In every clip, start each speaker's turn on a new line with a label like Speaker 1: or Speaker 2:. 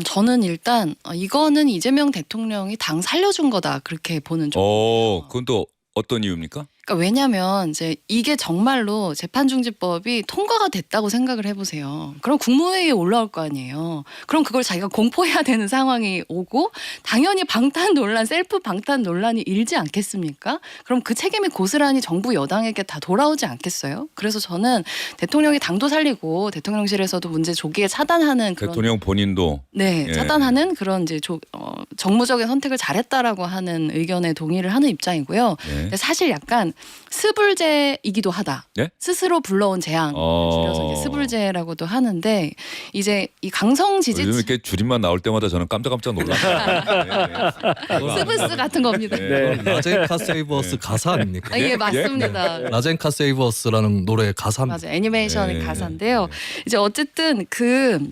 Speaker 1: 저는 일단 이거는 이재명 대통령이 당 살려준 거다 그렇게 보는 쪽.
Speaker 2: 그건 또 어떤 이유입니까?
Speaker 1: 그러니까 왜냐하면 이제 이게 정말로 재판중지법이 통과가 됐다고 생각을 해보세요. 그럼 국무회의에 올라올 거 아니에요. 그럼 그걸 자기가 공포해야 되는 상황이 오고 당연히 방탄 논란, 셀프 방탄 논란이 일지 않겠습니까? 그럼 그 책임이 고스란히 정부 여당에게 다 돌아오지 않겠어요? 그래서 저는 대통령이 당도 살리고 대통령실에서도 문제 조기에 차단하는 그런
Speaker 2: 대통령 본인도
Speaker 1: 네, 차단하는 그런 이제 정무적인 선택을 잘했다라고 하는 의견에 동의를 하는 입장이고요. 근데 사실 약간 스불제이기도 하다.
Speaker 2: 네?
Speaker 1: 스스로 불러온 재앙 줄여서 이제 스불제라고도 하는데 이제 이 강성
Speaker 2: 요즘
Speaker 1: 지지층
Speaker 2: 이렇게 줄임말 나올 때마다 저는 깜짝깜짝 놀랐어요.
Speaker 1: 스브스 같은 겁니다.
Speaker 2: 네.
Speaker 3: 라젠카 세이버스 가사 아닙니까?
Speaker 1: 예, 맞습니다.
Speaker 3: 라젠카 세이버스라는 노래 가사입니다.
Speaker 1: 맞아요. 애니메이션
Speaker 2: 네.
Speaker 1: 가사인데요. 이제 어쨌든 그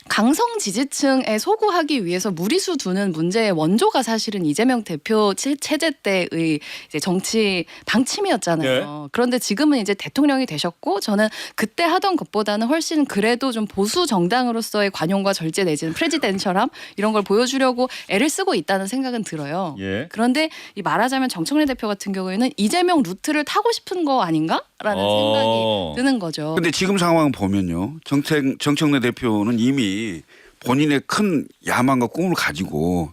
Speaker 1: 강성 지지층에 소구하기 위해서 무리수 두는 문제의 원조가 사실은 이재명 대표 체제 때의 이제 정치 방침이었잖아요. 그런데 지금은 이제 대통령이 되셨고 저는 그때 하던 것보다는 훨씬 그래도 좀 보수 정당으로서의 관용과 절제 내지는 프레지덴셜함 이런 걸 보여주려고 애를 쓰고 있다는 생각은 들어요. 그런데 이 말하자면 정청래 대표 같은 경우에는 이재명 루트를 타고 싶은 거 아닌가라는 생각이 드는 거죠.
Speaker 4: 근데 지금 상황 보면요. 정청래 대표는 이미 본인의 큰 야망과 꿈을 가지고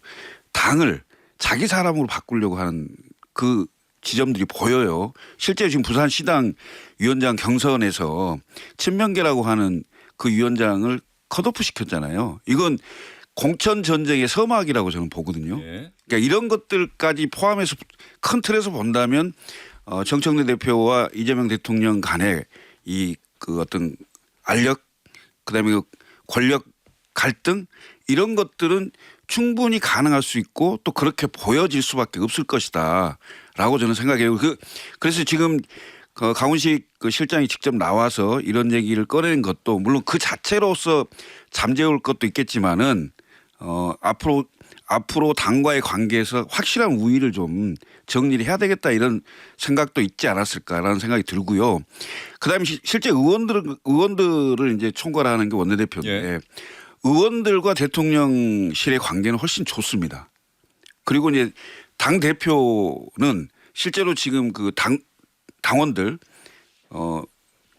Speaker 4: 당을 자기 사람으로 바꾸려고 하는 그 지점들이 보여요. 실제 지금 부산시당 위원장 경선에서 친명계라고 하는 그 위원장을 컷오프 시켰잖아요. 이건 공천 전쟁의 서막이라고 저는 보거든요. 그러니까 이런 것들까지 포함해서 큰 틀에서 본다면 정청래 대표와 이재명 대통령 간의 이 그 어떤 알력 그다음에 그 권력 갈등 이런 것들은 충분히 가능할 수 있고 또 그렇게 보여질 수밖에 없을 것이다라고 저는 생각해요. 그래서 지금 그 강훈식 그 실장이 직접 나와서 이런 얘기를 꺼내는 것도 물론 그 자체로서 잠재울 것도 있겠지만은 앞으로 당과의 관계에서 확실한 우위를 좀 정리를 해야 되겠다 이런 생각도 있지 않았을까라는 생각이 들고요. 그다음에 실제 의원들을 이제 총괄하는 게 원내대표인데 의원들과 대통령실의 관계는 훨씬 좋습니다. 그리고 이제 당 대표는 실제로 지금 그 당원들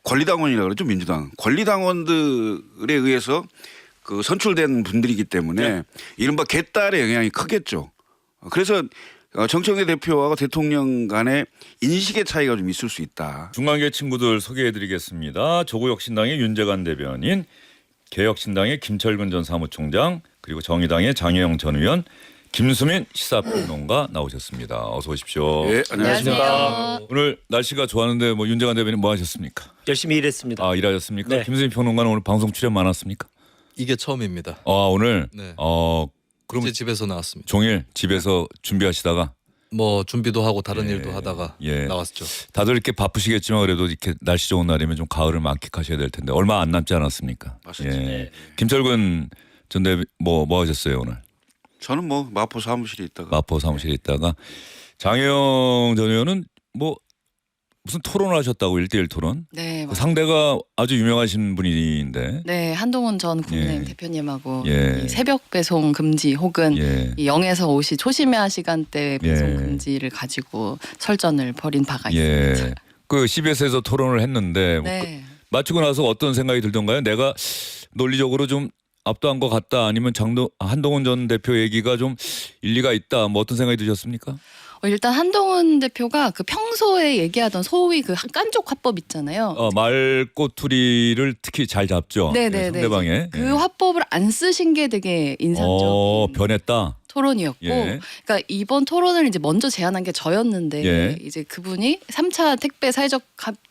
Speaker 4: 권리당원이라고 그러죠. 민주당 권리당원들에 의해서 그 선출된 분들이기 때문에 이른바 개딸의 영향이 크겠죠. 그래서 정청래 대표와 대통령 간의 인식의 차이가 좀 있을 수 있다.
Speaker 2: 중간계 친구들 소개해드리겠습니다. 조국혁신당의 윤재관 대변인, 개혁신당의 김철근 전 사무총장, 그리고 정의당의 장혜영 전 의원, 김수민 시사평론가 나오셨습니다. 어서 오십시오.
Speaker 4: 네, 안녕하십니까.
Speaker 2: 오늘 날씨가 좋았는데 뭐 윤재관 대변인 뭐 하셨습니까?
Speaker 5: 열심히 일했습니다.
Speaker 2: 일하셨습니까?
Speaker 5: 네.
Speaker 2: 김수민 평론가는 오늘 방송 출연 많았습니까?
Speaker 3: 이게 처음입니다.
Speaker 2: 오늘
Speaker 3: 네.
Speaker 2: 그럼
Speaker 3: 제 집에서 나왔습니다.
Speaker 2: 종일 집에서 준비하시다가
Speaker 3: 뭐 준비도 하고 다른 일도 하다가 나왔죠.
Speaker 2: 다들 이렇게 바쁘시겠지만 그래도 이렇게 날씨 좋은 날이면 좀 가을을 만끽하셔야 될 텐데 얼마 안 남지 않았습니까?
Speaker 4: 맞습니다.
Speaker 2: 김철근 전 대변인 뭐 하셨어요 오늘?
Speaker 4: 저는 뭐 마포 사무실에 있다가
Speaker 2: 마포 사무실에 있다가 장혜영 전 의원은 뭐 무슨 토론을 하셨다고 1대1 토론?
Speaker 1: 네,
Speaker 2: 상대가 아주 유명하신 분인데.
Speaker 1: 네, 한동훈 전 국민의힘 대표님하고
Speaker 2: 이
Speaker 1: 새벽 배송 금지 혹은 이 0에서 5시 초심야 시간대 배송 금지를 가지고 설전을 벌인 바가 있습니다.
Speaker 2: 그 CBS에서 토론을 했는데 마치고 나서 어떤 생각이 들던가요? 내가 논리적으로 좀 압도한 것 같다 아니면 한동훈 전 대표 얘기가 좀 일리가 있다 뭐 어떤 생각이 드셨습니까?
Speaker 1: 일단 한동훈 대표가 그 평소에 얘기하던 소위 그 깐족 화법 있잖아요.
Speaker 2: 말꼬투리를 특히 잘 잡죠.
Speaker 1: 네네네.
Speaker 2: 상대방의.
Speaker 1: 그 화법을 안 쓰신 게 되게 인상적인
Speaker 2: 변했다.
Speaker 1: 토론이었고, 그러니까 이번 토론을 이제 먼저 제안한 게 저였는데 이제 그분이 3차 택배 사회적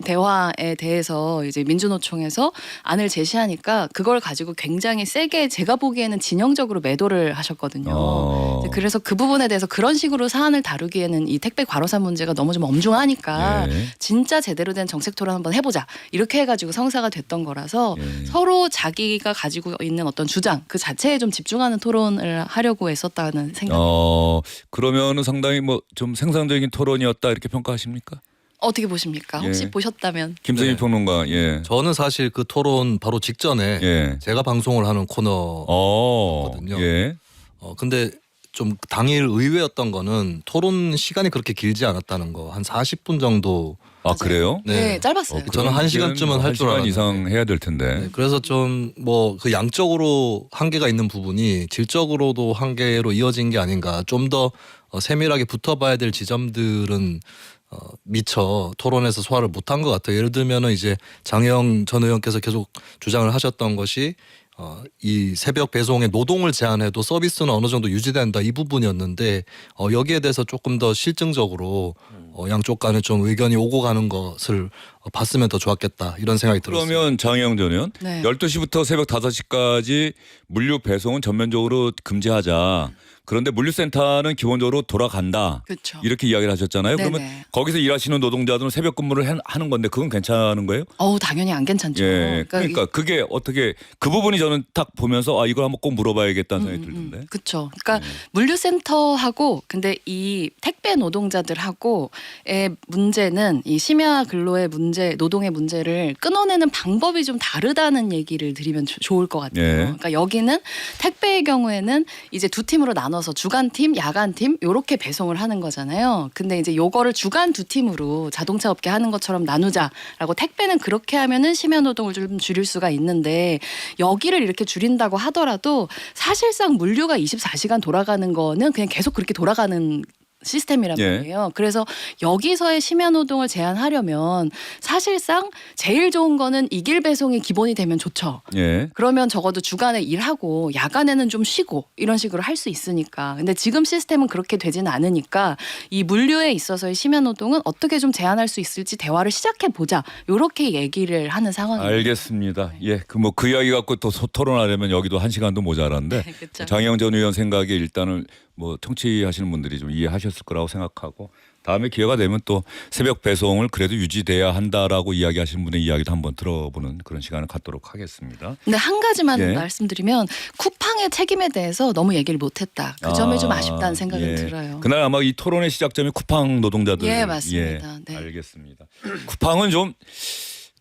Speaker 1: 대화에 대해서 이제 민주노총에서 안을 제시하니까 그걸 가지고 굉장히 세게 제가 보기에는 진영적으로 매도를 하셨거든요. 그래서 그 부분에 대해서 그런 식으로 사안을 다루기에는 이 택배 과로사 문제가 너무 좀 엄중하니까 진짜 제대로 된 정책 토론 한번 해보자 이렇게 해가지고 성사가 됐던 거라서 서로 자기가 가지고 있는 어떤 주장 그 자체에 좀 집중하는 토론을 하려고 했었다. 생각.
Speaker 2: 그러면은 상당히 뭐 좀 생산적인 토론이었다 이렇게 평가하십니까?
Speaker 1: 어떻게 보십니까? 혹시
Speaker 2: 예.
Speaker 1: 보셨다면?
Speaker 2: 김성희
Speaker 3: 네.
Speaker 2: 평론가. 예.
Speaker 3: 저는 사실 그 토론 바로 직전에
Speaker 2: 예.
Speaker 3: 제가 방송을 하는 코너거든요.
Speaker 2: 예.
Speaker 3: 근데 좀 당일 의외였던 거는 토론 시간이 그렇게 길지 않았다는 거. 한 40분 정도.
Speaker 2: 아 그래요?
Speaker 1: 네, 짧았어요.
Speaker 3: 저는 한 시간쯤은 할 줄
Speaker 2: 1시간
Speaker 3: 알았는데.
Speaker 2: 이상 해야 될 텐데.
Speaker 3: 네, 그래서 좀 뭐 그 양적으로 한계가 있는 부분이 질적으로도 한계로 이어진 게 아닌가. 좀 더 세밀하게 붙어봐야 될 지점들은 미처 토론에서 소화를 못한 것 같아요. 예를 들면은 이제 장혜영 전 의원께서 계속 주장을 하셨던 것이 이 새벽 배송의 노동을 제한해도 서비스는 어느 정도 유지된다 이 부분이었는데 여기에 대해서 조금 더 실증적으로 양쪽 간에 좀 의견이 오고 가는 것을 봤으면 더 좋았겠다 이런 생각이 들었어요.
Speaker 2: 그러면 장혜영 전 의원
Speaker 1: 네.
Speaker 2: 12시부터 새벽 5시까지 물류 배송은 전면적으로 금지하자. 그런데 물류센터는 기본적으로 돌아간다.
Speaker 1: 그렇죠.
Speaker 2: 이렇게 이야기를 하셨잖아요.
Speaker 1: 네네.
Speaker 2: 그러면 거기서 일하시는 노동자들은 새벽 근무를 하는 건데 그건 괜찮은 거예요?
Speaker 1: 당연히 안 괜찮죠.
Speaker 2: 예. 그러니까 그게 어떻게 그 부분이 저는 딱 보면서 이걸 한번 꼭 물어봐야겠다는 생각이 들던데.
Speaker 1: 그렇죠. 그러니까 물류센터하고 근데 이 택배 노동자들하고의 문제는 이 심야 근로의 문제, 노동의 문제를 끊어내는 방법이 좀 다르다는 얘기를 드리면 좋을 것 같아요.
Speaker 2: 예.
Speaker 1: 그러니까 여기는 택배의 경우에는 이제 두 팀으로 나눠서 주간팀, 야간팀 요렇게 배송을 하는 거잖아요. 근데 이제 요거를 주간 두 팀으로 자동차 업계 하는 것처럼 나누자라고 택배는 그렇게 하면은 심야 노동을 좀 줄일 수가 있는데 여기를 이렇게 줄인다고 하더라도 사실상 물류가 24시간 돌아가는 거는 그냥 계속 그렇게 돌아가는 시스템이란
Speaker 2: 예.
Speaker 1: 말이에요. 그래서 여기서의 심야 노동을 제한하려면 사실상 제일 좋은 거는 이길 배송이 기본이 되면 좋죠.
Speaker 2: 예.
Speaker 1: 그러면 적어도 주간에 일하고 야간에는 좀 쉬고 이런 식으로 할 수 있으니까. 근데 지금 시스템은 그렇게 되지는 않으니까 이 물류에 있어서의 심야 노동은 어떻게 좀 제한할 수 있을지 대화를 시작해 보자. 이렇게 얘기를 하는 상황입니다.
Speaker 2: 알겠습니다. 예. 그 이야기 갖고 또 토론하려면 여기도 1시간도 모자란데
Speaker 1: 그렇죠.
Speaker 2: 장혜영 전 의원 생각에 일단은 뭐 청취하시는 분들이 좀 이해하셨을 거라고 생각하고 다음에 기회가 되면 또 새벽 배송을 그래도 유지돼야 한다라고 이야기하시는 분의 이야기도 한번 들어보는 그런 시간을 갖도록 하겠습니다.
Speaker 1: 근데 한 가지만
Speaker 2: 예.
Speaker 1: 말씀드리면 쿠팡의 책임에 대해서 너무 얘기를 못했다. 그 점에 좀 아쉽다는 생각이
Speaker 2: 예.
Speaker 1: 들어요.
Speaker 2: 그날 아마 이 토론의 시작점이 쿠팡 노동자들.
Speaker 1: 예, 맞습니다. 네.
Speaker 2: 알겠습니다. 쿠팡은 좀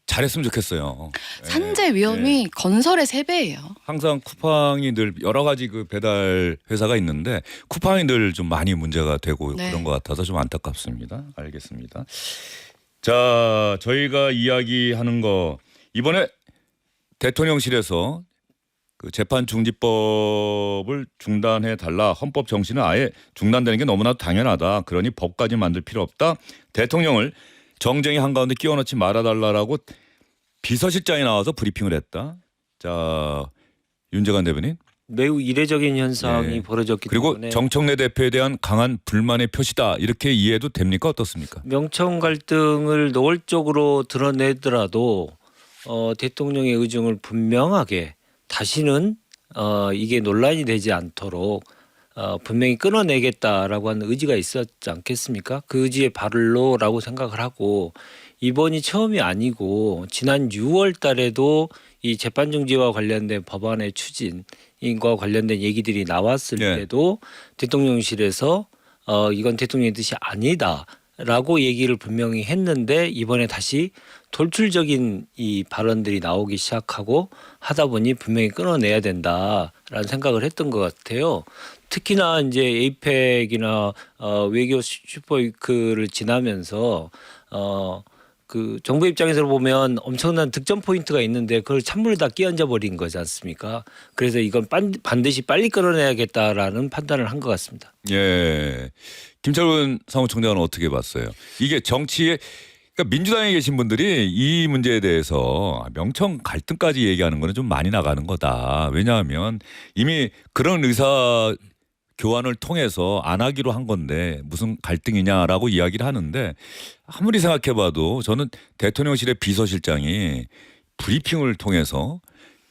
Speaker 2: 잘했으면 좋겠어요.
Speaker 1: 산재 위험이 건설의 3배예요.
Speaker 2: 항상 쿠팡이 늘 여러 가지 그 배달 회사가 있는데 쿠팡이 늘 좀 많이 문제가 되고
Speaker 1: 네.
Speaker 2: 그런 것 같아서 좀 안타깝습니다. 알겠습니다. 자, 저희가 이야기하는 거 이번에 대통령실에서 그 재판 중지법을 중단해 달라. 헌법 정신은 아예 중단되는 게 너무나도 당연하다. 그러니 법까지 만들 필요 없다. 대통령을 정쟁의 한가운데 끼워넣지 말아달라라고 비서실장이 나와서 브리핑을 했다. 자, 윤재관 대변인.
Speaker 5: 매우 이례적인 현상이
Speaker 2: 예.
Speaker 5: 벌어졌기
Speaker 2: 그리고
Speaker 5: 때문에
Speaker 2: 정청래 대표에 대한 강한 불만의 표시다. 이렇게 이해도 됩니까? 어떻습니까?
Speaker 5: 명청 갈등을 노골적으로 드러내더라도 대통령의 의중을 분명하게 다시는 이게 논란이 되지 않도록 분명히 끊어내겠다라고 하는 의지가 있었지 않겠습니까? 그 의지의 발로라고 생각을 하고 이번이 처음이 아니고 지난 6월 달에도 이 재판 중지와 관련된 법안의 추진과 관련된 얘기들이 나왔을
Speaker 2: 네.
Speaker 5: 때도 대통령실에서 이건 대통령의 뜻이 아니다라고 얘기를 분명히 했는데 이번에 다시 돌출적인 이 발언들이 나오기 시작하고 하다 보니 분명히 끊어내야 된다라는 생각을 했던 것 같아요. 특히나 이제 에이펙이나 외교 슈퍼위크를 지나면서 그 정부 입장에서 보면 엄청난 득점 포인트가 있는데 그걸 찬물에 다 끼얹어 버린 거지 않습니까? 그래서 이건 반드시 빨리 끌어내야겠다라는 판단을 한 것 같습니다.
Speaker 2: 예. 김철근 사무총장은 어떻게 봤어요? 이게 정치에 그러니까 민주당에 계신 분들이 이 문제에 대해서 명청 갈등까지 얘기하는 거는 좀 많이 나가는 거다. 왜냐하면 이미 그런 의사 교환을 통해서 안 하기로 한 건데 무슨 갈등이냐라고 이야기를 하는데 아무리 생각해봐도 저는 대통령실의 비서실장이 브리핑을 통해서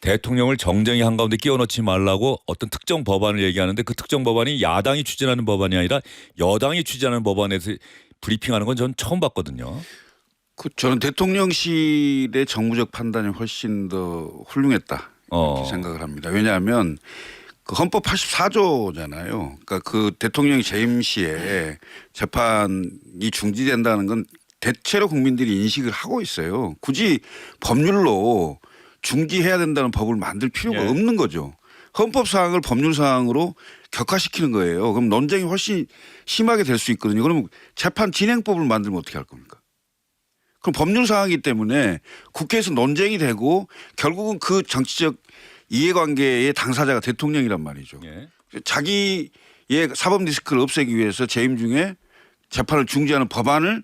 Speaker 2: 대통령을 정쟁의 한가운데 끼워넣지 말라고 어떤 특정 법안을 얘기하는데 그 특정 법안이 야당이 추진하는 법안이 아니라 여당이 추진하는 법안에서 브리핑하는 건 전 처음 봤거든요.
Speaker 4: 저는 대통령실의 정무적 판단이 훨씬 더 훌륭했다 이렇게 생각을 합니다. 왜냐하면 그 헌법 84조잖아요. 그러니까 그 대통령이 재임 시에 재판이 중지된다는 건 대체로 국민들이 인식을 하고 있어요. 굳이 법률로 중지해야 된다는 법을 만들 필요가
Speaker 2: 예.
Speaker 4: 없는 거죠. 헌법 사항을 법률 사항으로 격화시키는 거예요. 그럼 논쟁이 훨씬 심하게 될 수 있거든요. 그러면 재판 진행법을 만들면 어떻게 할 겁니까? 그럼 법률 사항이기 때문에 국회에서 논쟁이 되고 결국은 그 정치적 이해관계의 당사자가 대통령이란 말이죠.
Speaker 2: 예.
Speaker 4: 자기의 사법 리스크를 없애기 위해서 재임 중에 재판을 중지하는 법안을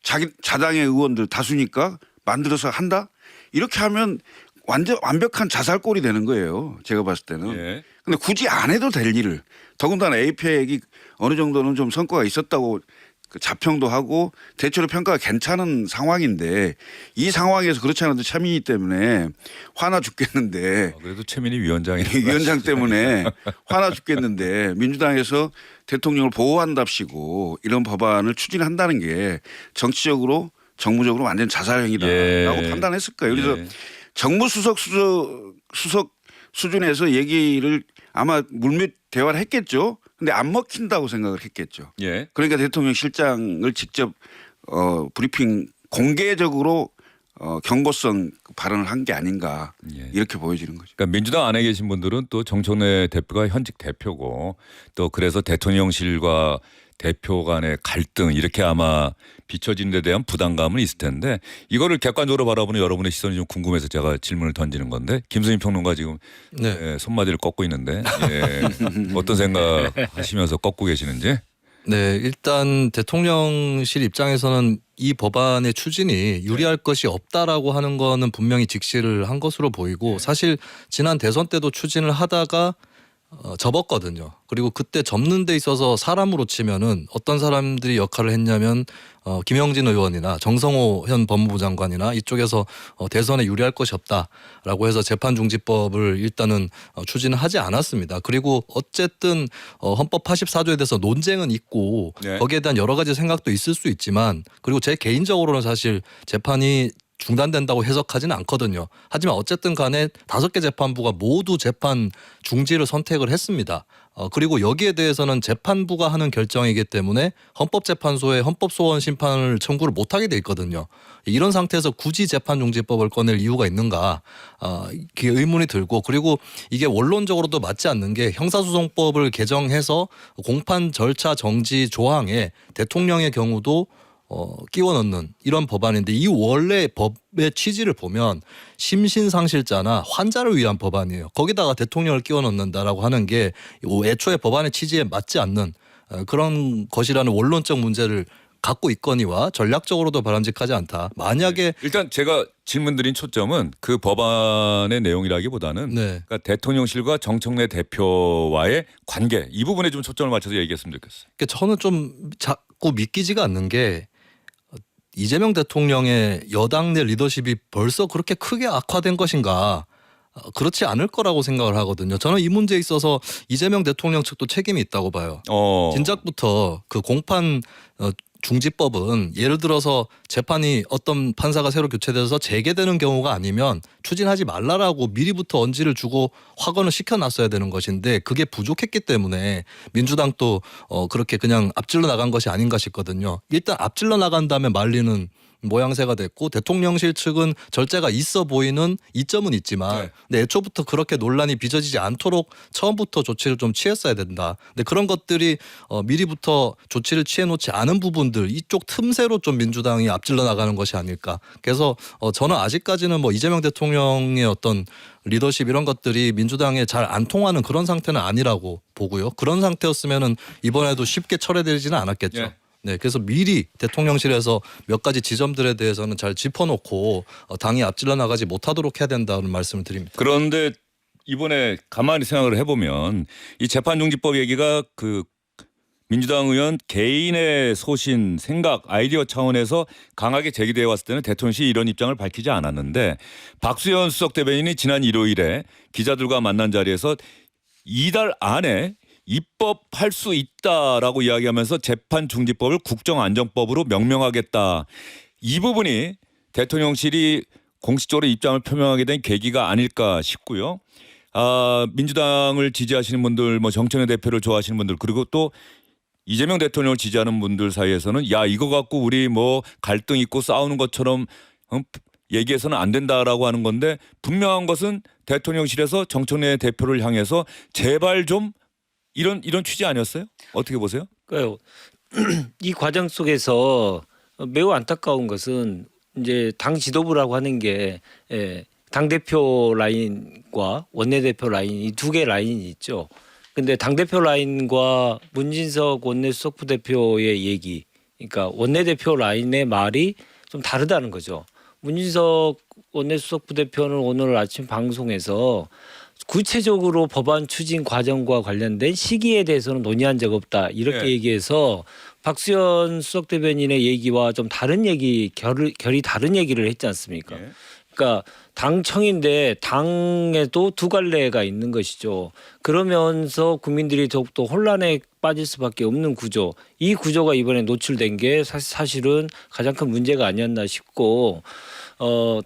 Speaker 4: 자기 자당의 의원들 다수니까 만들어서 한다? 이렇게 하면 완전 완벽한 자살골이 되는 거예요. 제가 봤을 때는.
Speaker 2: 예.
Speaker 4: 근데 굳이 안 해도 될 일을 더군다나 APEC이 어느 정도는 좀 성과가 있었다고 그 자평도 하고 대체로 평가가 괜찮은 상황인데 이 상황에서 그렇지 않아도 참이기 때문에 화나 죽겠는데
Speaker 2: 그래도 최민희 위원장이
Speaker 4: 위원장 때문에 화나 죽겠는데 민주당에서 대통령을 보호한답시고 이런 법안을 추진한다는 게 정치적으로 정무적으로 완전 자살행위다라고
Speaker 2: 예.
Speaker 4: 판단했을 거예요. 그래서
Speaker 2: 예.
Speaker 4: 정무수석 수석 수준에서 얘기를 아마 물밑 대화를 했겠죠. 근데 안 먹힌다고 생각을 했겠죠.
Speaker 2: 예.
Speaker 4: 그러니까 대통령 실장을 직접 브리핑 공개적으로 경고성 발언을 한 게 아닌가
Speaker 2: 예.
Speaker 4: 이렇게 보여지는 거죠.
Speaker 2: 그러니까 민주당 안에 계신 분들은 또 정청래 대표가 현직 대표고 또 그래서 대통령실과 대표 간의 갈등 이렇게 아마 비춰지는 데 대한 부담감은 있을 텐데 이거를 객관적으로 바라보는 여러분의 시선이 좀 궁금해서 제가 질문을 던지는 건데 김수민 평론가 지금
Speaker 3: 네.
Speaker 2: 예, 손마디를 꺾고 있는데 예, 어떤 생각 하시면서 꺾고 계시는지.
Speaker 3: 네, 일단 대통령실 입장에서는 이 법안의 추진이 유리할 것이 없다라고 하는 거는 분명히 직시를 한 것으로 보이고 사실 지난 대선 때도 추진을 하다가 접었거든요. 그리고 그때 접는 데 있어서 사람으로 치면은 어떤 사람들이 역할을 했냐면 김영진 의원이나 정성호 현 법무부 장관이나 이쪽에서 대선에 유리할 것이 없다라고 해서 재판중지법을 일단은 추진을 하지 않았습니다. 그리고 어쨌든 헌법 84조에 대해서 논쟁은 있고
Speaker 2: 네.
Speaker 3: 거기에 대한 여러 가지 생각도 있을 수 있지만 그리고 제 개인적으로는 사실 재판이 중단된다고 해석하지는 않거든요. 하지만 어쨌든 간에 5개 재판부가 모두 재판 중지를 선택을 했습니다. 그리고 여기에 대해서는 재판부가 하는 결정이기 때문에 헌법재판소에 헌법소원 심판을 청구를 못하게 돼 있거든요. 이런 상태에서 굳이 재판중지법을 꺼낼 이유가 있는가 이게 의문이 들고 그리고 이게 원론적으로도 맞지 않는 게 형사소송법을 개정해서 공판 절차 정지 조항에 대통령의 경우도 끼워 넣는 이런 법안인데 이 원래 법의 취지를 보면 심신상실자나 환자를 위한 법안이에요. 거기다가 대통령을 끼워 넣는다라고 하는 게 애초에 법안의 취지에 맞지 않는 그런 것이라는 원론적 문제를 갖고 있거니와 전략적으로도 바람직하지 않다. 만약에
Speaker 2: 일단 제가 질문드린 초점은 그 법안의 내용이라기보다는
Speaker 3: 네.
Speaker 2: 그러니까 대통령실과 정청래 대표와의 관계 이 부분에 좀 초점을 맞춰서 얘기했으면 좋겠어요.
Speaker 3: 그러니까 저는 좀 자꾸 믿기지가 않는 게 이재명 대통령의 여당 내 리더십이 벌써 그렇게 크게 악화된 것인가 그렇지 않을 거라고 생각을 하거든요. 저는 이 문제에 있어서 이재명 대통령 측도 책임이 있다고 봐요. 진작부터 그 공판 중지법은 예를 들어서 재판이 어떤 판사가 새로 교체돼서 재개되는 경우가 아니면 추진하지 말라라고 미리부터 언지를 주고 확언을 시켜놨어야 되는 것인데 그게 부족했기 때문에 민주당도 그렇게 그냥 앞질러 나간 것이 아닌가 싶거든요. 일단 앞질러 나간 다음에 말리는 모양새가 됐고 대통령실 측은 절제가 있어 보이는 이점은 있지만
Speaker 2: 네.
Speaker 3: 근데 애초부터 그렇게 논란이 빚어지지 않도록 처음부터 조치를 좀 취했어야 된다. 근데 그런 것들이 미리부터 조치를 취해놓지 않은 부분들 이쪽 틈새로 좀 민주당이 앞질러 나가는 것이 아닐까. 그래서 저는 아직까지는 뭐 이재명 대통령의 어떤 리더십 이런 것들이 민주당에 잘 안 통하는 그런 상태는 아니라고 보고요. 그런 상태였으면은 이번에도 쉽게 철회되지는 않았겠죠.
Speaker 2: 예.
Speaker 3: 네, 그래서 미리 대통령실에서 몇 가지 지점들에 대해서는 잘 짚어놓고 당이 앞질러 나가지 못하도록 해야 된다는 말씀을 드립니다.
Speaker 2: 그런데 이번에 가만히 생각을 해보면 이 재판중지법 얘기가 그 민주당 의원 개인의 소신, 생각, 아이디어 차원에서 강하게 제기되어 왔을 때는 대통령실이 이런 입장을 밝히지 않았는데 박수현 수석 대변인이 지난 일요일에 기자들과 만난 자리에서 이달 안에 입법할 수 있다라고 이야기하면서 재판중지법을 국정안전법으로 명명하겠다. 이 부분이 대통령실이 공식적으로 입장을 표명하게 된 계기가 아닐까 싶고요. 민주당을 지지하시는 분들, 뭐 정청래 대표를 좋아하시는 분들 그리고 또 이재명 대통령을 지지하는 분들 사이에서는 야 이거 갖고 우리 뭐 갈등 있고 싸우는 것처럼 얘기해서는 안 된다라고 하는 건데 분명한 것은 대통령실에서 정청래 대표를 향해서 제발 좀 이런 취지 아니었어요? 어떻게 보세요?
Speaker 5: 그러니까요. 이 과정 속에서 매우 안타까운 것은 이제 당 지도부라고 하는 게 당 대표 라인과 원내대표 라인 이 두 개 라인이 있죠. 근데 당 대표 라인과 문진석 원내수석 부대표의 얘기, 그러니까 원내대표 라인의 말이 좀 다르다는 거죠. 문진석 원내수석 부대표는 오늘 아침 방송에서 구체적으로 법안 추진 과정과 관련된 시기에 대해서는 논의한 적 없다 이렇게
Speaker 2: 네.
Speaker 5: 얘기해서 박수현 수석 대변인의 얘기와 좀 다른 얘기 결이 다른 얘기를 했지 않습니까?
Speaker 2: 예.
Speaker 5: 그러니까 당청인데 당에도 두 갈래가 있는 것이죠. 그러면서 국민들이 더욱더 혼란에 빠질 수밖에 없는 구조. 이 구조가 이번에 노출된 게 사실은 가장 큰 문제가 아니었나 싶고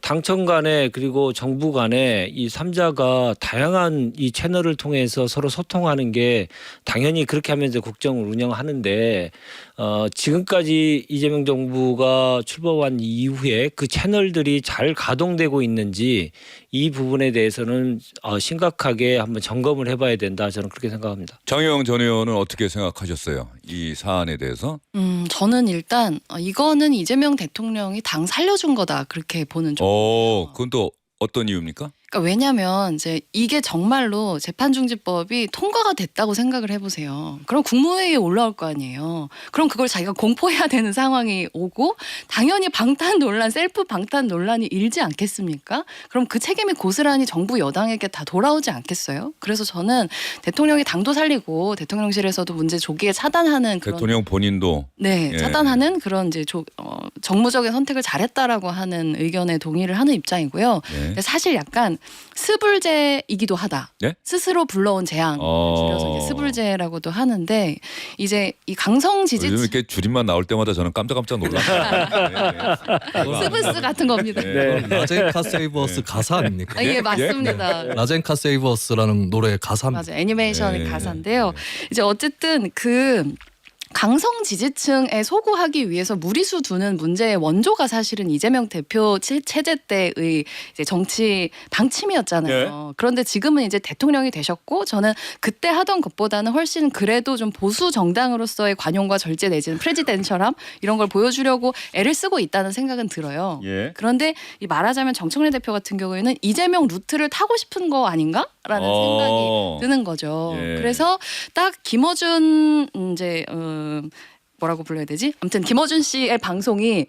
Speaker 5: 당청 간에 그리고 정부 간에 이 3자가 다양한 이 채널을 통해서 서로 소통하는 게 당연히 그렇게 하면서 국정을 운영하는데 지금까지 이재명 정부가 출범한 이후에 그 채널들이 잘 가동되고 있는지 이 부분에 대해서는 심각하게 한번 점검을 해봐야 된다. 저는 그렇게 생각합니다.
Speaker 2: 장혜영 전 의원은 어떻게 생각하셨어요? 이 사안에 대해서?
Speaker 1: 저는 일단 이거는 이재명 대통령이 당 살려준 거다 그렇게 보는 쪽.
Speaker 2: 그건 또 어떤 이유입니까?
Speaker 1: 그러니까 왜냐하면 이제 이게 정말로 재판중지법이 통과가 됐다고 생각을 해보세요. 그럼 국무회의에 올라올 거 아니에요. 그럼 그걸 자기가 공포해야 되는 상황이 오고 당연히 방탄 논란, 셀프 방탄 논란이 일지 않겠습니까? 그럼 그 책임이 고스란히 정부 여당에게 다 돌아오지 않겠어요? 그래서 저는 대통령이 당도 살리고 대통령실에서도 문제 조기에 차단하는 그런
Speaker 2: 대통령 본인도
Speaker 1: 네,
Speaker 2: 예.
Speaker 1: 차단하는 그런 이제 정무적인 선택을 잘했다라고 하는 의견에 동의를 하는 입장이고요.
Speaker 2: 네.
Speaker 1: 근데 사실 약간 스불제이기도 하다.
Speaker 2: 네?
Speaker 1: 스스로 불러온 재앙 줄여서 이제 스불제라고도 하는데 이제 이 강성 지지층
Speaker 2: 요즘 이렇게 줄임말 나올 때마다 저는 깜짝깜짝 놀랐어요.
Speaker 1: 스브스 같은 겁니다.
Speaker 2: 네.
Speaker 3: 라젠카 세이버스 가사 아닙니까?
Speaker 1: 예, 맞습니다.
Speaker 3: 라젠카 세이버스라는 노래 가사입니다.
Speaker 1: 맞아요. 애니메이션의
Speaker 2: 네.
Speaker 1: 가사인데요. 이제 어쨌든 그 강성 지지층에 소구하기 위해서 무리수 두는 문제의 원조가 사실은 이재명 대표 체제 때의 이제 정치 방침이었잖아요. 그런데 지금은 이제 대통령이 되셨고 저는 그때 하던 것보다는 훨씬 그래도 좀 보수 정당으로서의 관용과 절제 내지는 프레지덴셜함 이런 걸 보여주려고 애를 쓰고 있다는 생각은 들어요.
Speaker 2: 예.
Speaker 1: 그런데 이 말하자면 정청래 대표 같은 경우에는 이재명 루트를 타고 싶은 거 아닌가라는 생각이 드는 거죠.
Speaker 2: 예.
Speaker 1: 그래서 딱 김어준 이제 뭐라고 불러야 되지? 아무튼 김어준 씨의 방송이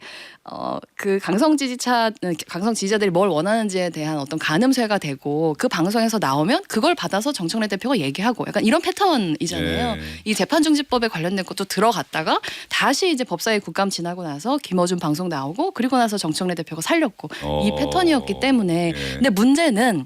Speaker 1: 그 강성 지지자들이 뭘 원하는지에 대한 어떤 가늠쇠가 되고 그 방송에서 나오면 그걸 받아서 정청래 대표가 얘기하고 약간 이런 패턴이잖아요.
Speaker 2: 예.
Speaker 1: 이 재판중지법에 관련된 것도 들어갔다가 다시 이제 법사위 국감 지나고 나서 김어준 방송 나오고 그리고 나서 정청래 대표가 살렸고 이 패턴이었기 때문에
Speaker 2: 예.
Speaker 1: 근데 문제는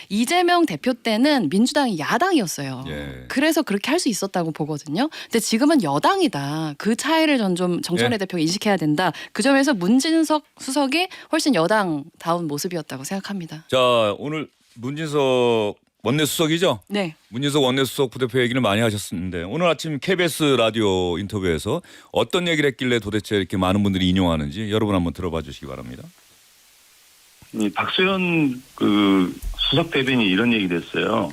Speaker 1: 이재명 대표 때는 민주당이 야당이었어요.
Speaker 2: 예.
Speaker 1: 그래서 그렇게 할 수 있었다고 보거든요. 근데 지금은 여당이다. 그 차이를 전 좀 정청래
Speaker 2: 예.
Speaker 1: 대표가 인식해야 된다. 그 점에서 문진석 수석이 훨씬 여당다운 모습이었다고 생각합니다.
Speaker 2: 자 오늘 문진석 원내수석이죠?
Speaker 1: 네.
Speaker 2: 문진석 원내수석 부대표 얘기를 많이 하셨는데 오늘 아침 KBS 라디오 인터뷰에서 어떤 얘기를 했길래 도대체 이렇게 많은 분들이 인용하는지 여러분 한번 들어봐 주시기 바랍니다.
Speaker 6: 박수현 그 수석 대변인이 이런 얘기를 했어요.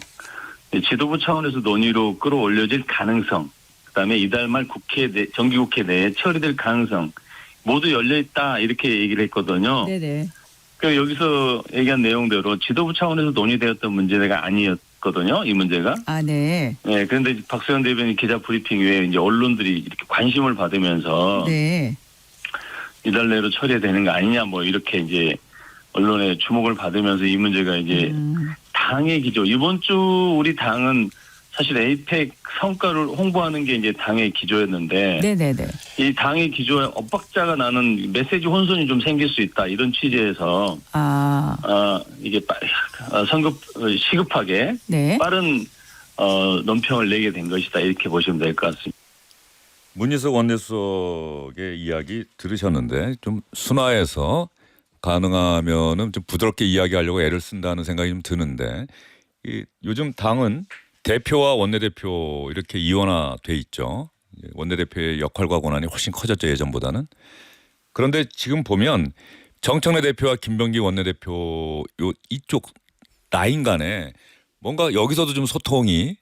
Speaker 6: 지도부 차원에서 논의로 끌어올려질 가능성, 그다음에 이달 말 정기국회 내에 처리될 가능성 모두 열려 있다 이렇게 얘기를 했거든요.
Speaker 7: 네네.
Speaker 6: 그 여기서 얘기한 내용대로 지도부 차원에서 논의되었던 문제가 아니었거든요. 이 문제가.
Speaker 7: 아, 네.
Speaker 6: 네, 그런데 박수현 대변인 기자 브리핑 외에 이제 언론들이 이렇게 관심을 받으면서
Speaker 7: 네.
Speaker 6: 이달 내로 처리해야 되는 거 아니냐 뭐 이렇게 이제 언론의 주목을 받으면서 이 문제가 이제 당의 기조. 이번 주 우리 당은 사실 에이펙 성과를 홍보하는 게 이제 당의 기조였는데
Speaker 7: 네네네.
Speaker 6: 이 당의 기조에 엇박자가 나는 메시지 혼선이 좀 생길 수 있다 이런 취지에서 이게 시급하게
Speaker 7: 네.
Speaker 6: 빠른 논평을 내게 된 것이다 이렇게 보시면 될 것 같습니다.
Speaker 2: 문진석 원내수석의 이야기 들으셨는데 좀 순화해서 가능하면은 좀 부드럽게 이야기하려고 애를 쓴다는 생각이 좀 드는데 요즘 당은 대표와 원내대표 이렇게 이원화돼 있죠. 원내대표의 역할과 권한이 훨씬 커졌죠, 예전보다는. 그런데 지금 보면 정청래 대표와 김병기 원내대표 이쪽 라인 간에 뭔가 여기서도 좀 소통이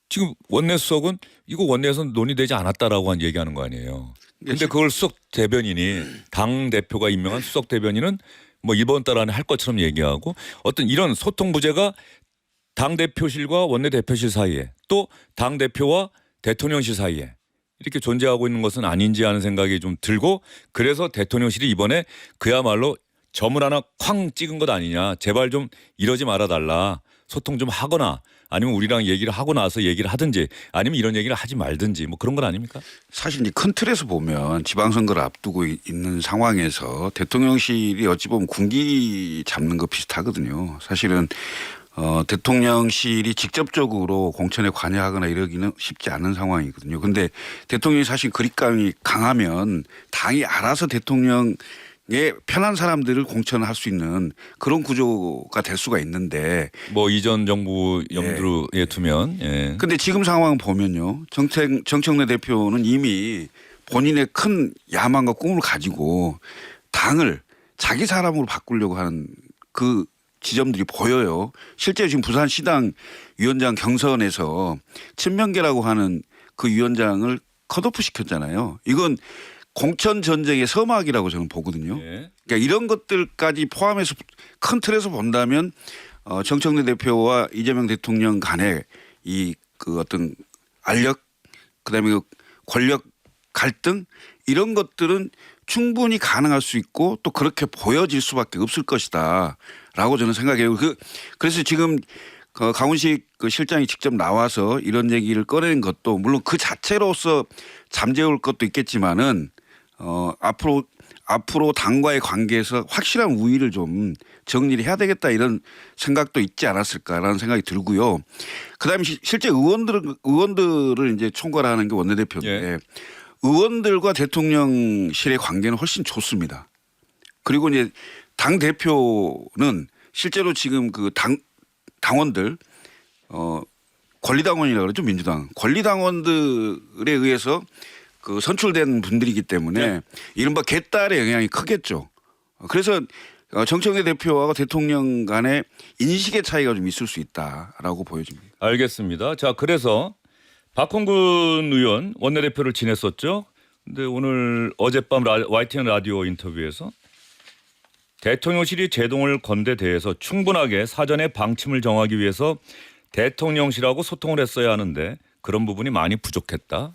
Speaker 2: 지금 원내수석은 이거 원내에서는 논의되지 않았다라고 얘기하는 거 아니에요. 근데 그걸 수석 대변인이 당 대표가 임명한 수석 대변인은 뭐 이번 달 안에 할 것처럼 얘기하고 어떤 이런 소통 부재가 당 대표실과 원내 대표실 사이에 또 당 대표와 대통령실 사이에 이렇게 존재하고 있는 것은 아닌지 하는 생각이 좀 들고 그래서 대통령실이 이번에 그야말로 점을 하나 쾅 찍은 것 아니냐. 제발 좀 이러지 말아달라. 소통 좀 하거나 아니면 우리랑 얘기를 하고 나서 얘기를 하든지 아니면 이런 얘기를 하지 말든지 뭐 그런 건 아닙니까?
Speaker 4: 사실 이제 큰 틀에서 보면 지방선거를 앞두고 있는 상황에서 대통령실이 어찌 보면 군기 잡는 거 비슷하거든요. 사실은 대통령실이 직접적으로 공천에 관여하거나 이러기는 쉽지 않은 상황이거든요. 근데 대통령이 사실 그립감이 강하면 당이 알아서 대통령의 편한 사람들을 공천할 수 있는 그런 구조가 될 수가 있는데
Speaker 2: 뭐 이전 정부 염두에 두면 예.
Speaker 4: 근데 지금 상황 보면요. 정청래 대표는 이미 본인의 큰 야망과 꿈을 가지고 당을 자기 사람으로 바꾸려고 하는 그 지점들이 보여요. 실제 지금 부산시당 위원장 경선에서 친명계라고 하는 그 위원장을 컷오프 시켰잖아요. 이건 공천 전쟁의 서막이라고 저는 보거든요.
Speaker 2: 예.
Speaker 4: 그러니까 이런 것들까지 포함해서 큰 틀에서 본다면 정청래 대표와 이재명 대통령 간의 이 그 어떤 알력 그다음에 그 권력 갈등 이런 것들은 충분히 가능할 수 있고 또 그렇게 보여질 수밖에 없을 것이다라고 저는 생각해요. 그래서 지금 강훈식 그 실장이 직접 나와서 이런 얘기를 꺼내는 것도 물론 그 자체로서 잠재울 것도 있겠지만은 앞으로 당과의 관계에서 확실한 우위를 좀 정리를 해야 되겠다 이런 생각도 있지 않았을까라는 생각이 들고요. 그다음에 실제 의원들을 이제 총괄하는 게 원내대표인데
Speaker 2: 예.
Speaker 4: 의원들과 대통령실의 관계는 훨씬 좋습니다. 그리고 이제 당 대표는 실제로 지금 그 당원들 권리당원이라고 그러죠 민주당 권리당원들에 의해서 그 선출된 분들이기 때문에
Speaker 2: 네.
Speaker 4: 이른바 개딸의 영향이 크겠죠. 그래서 정청래 대표와 대통령 간의 인식의 차이가 좀 있을 수 있다라고 보여집니다.
Speaker 2: 알겠습니다. 자, 그래서 박홍근 의원 원내대표를 지냈었죠. 근데 오늘 어젯밤 YTN 라디오 인터뷰에서 대통령실이 제동을 건 데 대해서 충분하게 사전에 방침을 정하기 위해서 대통령실하고 소통을 했어야 하는데 그런 부분이 많이 부족했다.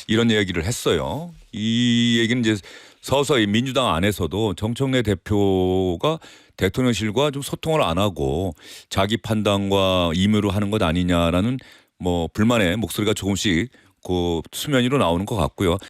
Speaker 2: 이런 얘기를 했어요. 이 얘기는 이제 서서히 민주당 안에서도 정청래 대표가 대통령실과 좀 소통을 안 하고 자기 판단과 임의로 하는 것 아니냐라는 뭐 불만의 목소리가 조금씩 그 수면 위로 나오는 것 같고요.